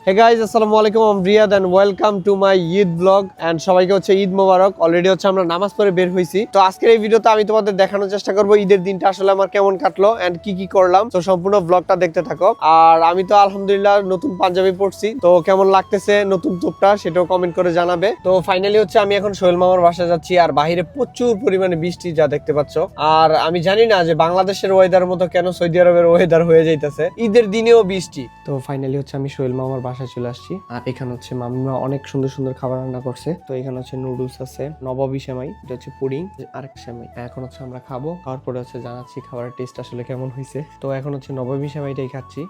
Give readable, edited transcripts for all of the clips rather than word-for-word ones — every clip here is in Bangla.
Hey guys, আসসালামু আলাইকুম, I'm Riyad and welcome to my Eid vlog and সবাইকে হচ্ছে ঈদ মোবারক। অলরেডি হচ্ছে আমরা নামাজ পড়ে বের হইছি। তো আজকের এই ভিডিওতে আমি তোমাদের দেখানোর চেষ্টা করব ঈদের দিনটা আসলে আমার কেমন কাটলো এন্ড কি কি করলাম। তো সম্পূর্ণ ব্লগটা দেখতে থাকো। আর আমি তো আলহামদুলিল্লাহ নতুন পাঞ্জাবি পরছি, তো কেমন লাগতেছে নতুন টুপটা সেটাও কমেন্ট করে জানাবে। তো ফাইনালি হচ্ছে আমি এখন সোহেল মামার বাসায় যাচ্ছি, আর বাইরে প্রচুর পরিমাণে বৃষ্টি যা দেখতে পাচ্ছ। আর আমি জানি না যে বাংলাদেশের ওয়েদার মতো কেন সৌদি আরবের ওয়েদার হয়ে যাইতেছে, ঈদের দিনেও বৃষ্টি। তো ফাইনালি হচ্ছে আমি সোহেল মামার বাসায় চলে আসছি, আর এখানে হচ্ছে মামিমা অনেক সুন্দর সুন্দর খাবার রান্না করছে। তো এখানে হচ্ছে নুডলস আছে, নবাবী সেমাই, এটা হচ্ছে পুডিং, আরেক সেমাই। এখন হচ্ছে আমরা খাবো, খাওয়ার পরে হচ্ছে জানাচ্ছি খাবারের টেস্ট আসলে কেমন হয়েছে। তো এখন হচ্ছে নবাবী সেমাইটাই খাচ্ছি,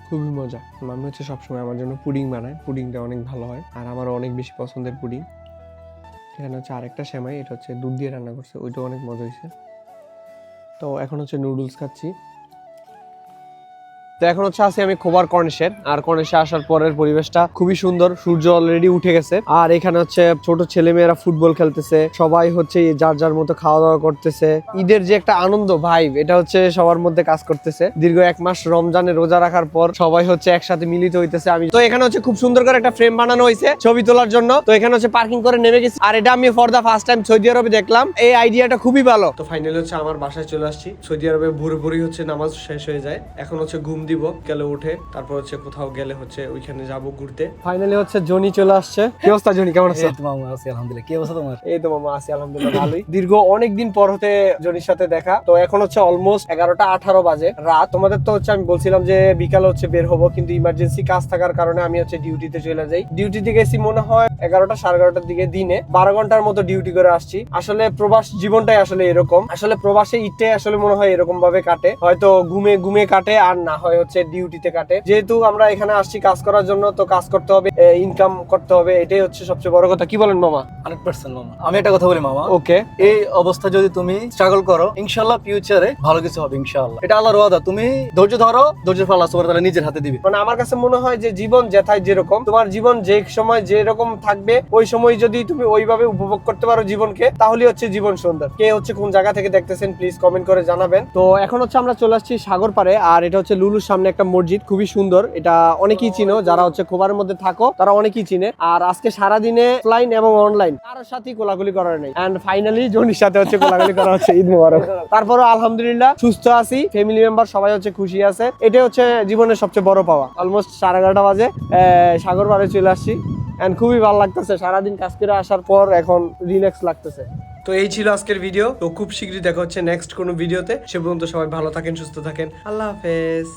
খুবই মজা। মামি হচ্ছে সবসময় আমার জন্য পুডিং বানায়, পুডিংটা অনেক ভালো হয় আর আমারও অনেক বেশি পছন্দের পুডিং। এখানে হচ্ছে আরেকটা সেমাই, এটা হচ্ছে দুধ দিয়ে রান্না করছে, ওইটাও অনেক মজা হয়েছে। তো এখন হচ্ছে নুডলস খাচ্ছি। তো এখন হচ্ছে আছি আমি খোবার কর্নিশে, আর কর্নিশে আসার পরের পরিবেশটা খুবই সুন্দর, সূর্য অলরেডি উঠে গেছে। আর এখানে হচ্ছে ছোট ছেলে মেয়েরা ফুটবল খেলতেছে, সবাই হচ্ছে যার যার মতো খাওয়া দাওয়া করতেছে। ঈদের যে একটা আনন্দ ভাইব, এটা হচ্ছে সবার মধ্যে কাজ করতেছে। দীর্ঘ এক মাস রমজানে রোজা রাখার পর সবাই হচ্ছে একসাথে মিলিত হইতেছে। আমি তো এখানে হচ্ছে খুব সুন্দর করে একটা ফ্রেম বানানো হয়েছে ছবি তোলার জন্য। তো এখানে হচ্ছে পার্কিং করে নেমে গেছি, আর এটা আমি for the first time Saudi আরবে দেখলাম। এই আইডিয়াটা খুবই ভালো। তো ফাইনালি হচ্ছে আমার বাসায় চলে আসছি। সৌদি আরবে ভোর ভোরই হচ্ছে নামাজ শেষ হয়ে যায়, এখন হচ্ছে ঘুম দিব, গেলে উঠে তারপর হচ্ছে কোথাও গেলে হচ্ছে ওইখানে যাব ঘুরতে। ফাইনালি হচ্ছে জনি চলে আসছে। কি অবস্থা জনি, কেমন আছো? এই তো মামা আছি আলহামদুলিল্লাহ। কি অবস্থা তোমার? এই তো মামা আছি আলহামদুলিল্লাহ ভালোই। দীর্ঘ অনেকদিন পর হতে জনির সাথে দেখা। তো এখন হচ্ছে অলমোস্ট 11:18 বাজে রাত। তোমাদের তো হচ্ছে আমি বলছিলাম যে বিকালে হচ্ছে বের হবো, কিন্তু ইমার্জেন্সি কাজ থাকার কারণে আমি হচ্ছে ডিউটিতে চলে যাই। ডিউটিতে গেছি মনে হয় 11টা 11:30টার দিকে, দিনে 12 ঘন্টার মতো ডিউটি করে আসছি। আসলে প্রবাস জীবনটাই আসলে এরকম, আসলে প্রবাসে ঈদটাই আসলে মনে হয় এরকম ভাবে কাটে, হয়তো ঘুমে ঘুমে কাটে আর না হয় হচ্ছে ডিউটিতে কাটে। যেহেতু আমরা এখানে আসছি কাজ করার জন্য, তো কাজ করতে হবে, ইনকাম করতে হবে, এটাই হচ্ছে সবচেয়ে বড় কথা। কি বলেন মামা? 100% মামা। আমি একটা কথা বলি মামা, ওকে, এই অবস্থা যদি তুমি স্ট্রাগল করো, ইনশাআল্লাহ ফিউচারে ভালো কিছু হবে ইনশাআল্লাহ। এটা আল্লাহর ওয়াদা। তুমি ধৈর্য ধরো, ধৈর্যের ফল আল্লাহ সুবহানাহু ওয়া তাআলা নিজের হাতে দিবে। মানে আমার কাছে মনে হয় যে জীবন যেথায় যেরকম, তোমার জীবন যে সময় যেরকম থাকবে, ওই সময় যদি তুমি ওইভাবে উপভোগ করতে পারো জীবনকে, তাহলে হচ্ছে জীবন সুন্দর। কে হচ্ছে কোন জায়গা থেকে দেখতেছেন প্লিজ কমেন্ট করে জানাবেন। তো এখন হচ্ছে আমরা চলে আসছি সাগর পাড়ে, আর এটা হচ্ছে লুলুর সামনে একটা মসজিদ, খুবই সুন্দর। এটা অনেকেই চিনো, যারা হচ্ছে খোবারের মধ্যে থাকো তারা অনেকেই চিনে। আর আজকে সারাদিনে অফলাইন এবং অনলাইন কারোর সাথেই কোলাকুলি করার নেই, এন্ড ফাইনালি জনির সাথে হচ্ছে কোলাকুলি করা হচ্ছে। ঈদ মোবারক। তারপরও আলহামদুলিল্লাহ সুস্থ আছি, ফ্যামিলি মেম্বার সবাই হচ্ছে খুশি আছে, এটাই হচ্ছে জীবনের সবচেয়ে বড় পাওয়া। অলমোস্ট 11:30 বাজে সাগর পাড়ে চলে আসছি, এন্ড খুবই ভালো লাগতেছে। সারাদিন কাজ করে আসার পর এখন রিল্যাক্স লাগতেছে। তো এই ছিল আজকের ভিডিও। তো খুব শীঘ্রই দেখা হচ্ছে নেক্সট কোনো ভিডিওতে। সে পর্যন্ত সবাই ভালো থাকেন, সুস্থ থাকেন, আল্লাহ হাফেজ।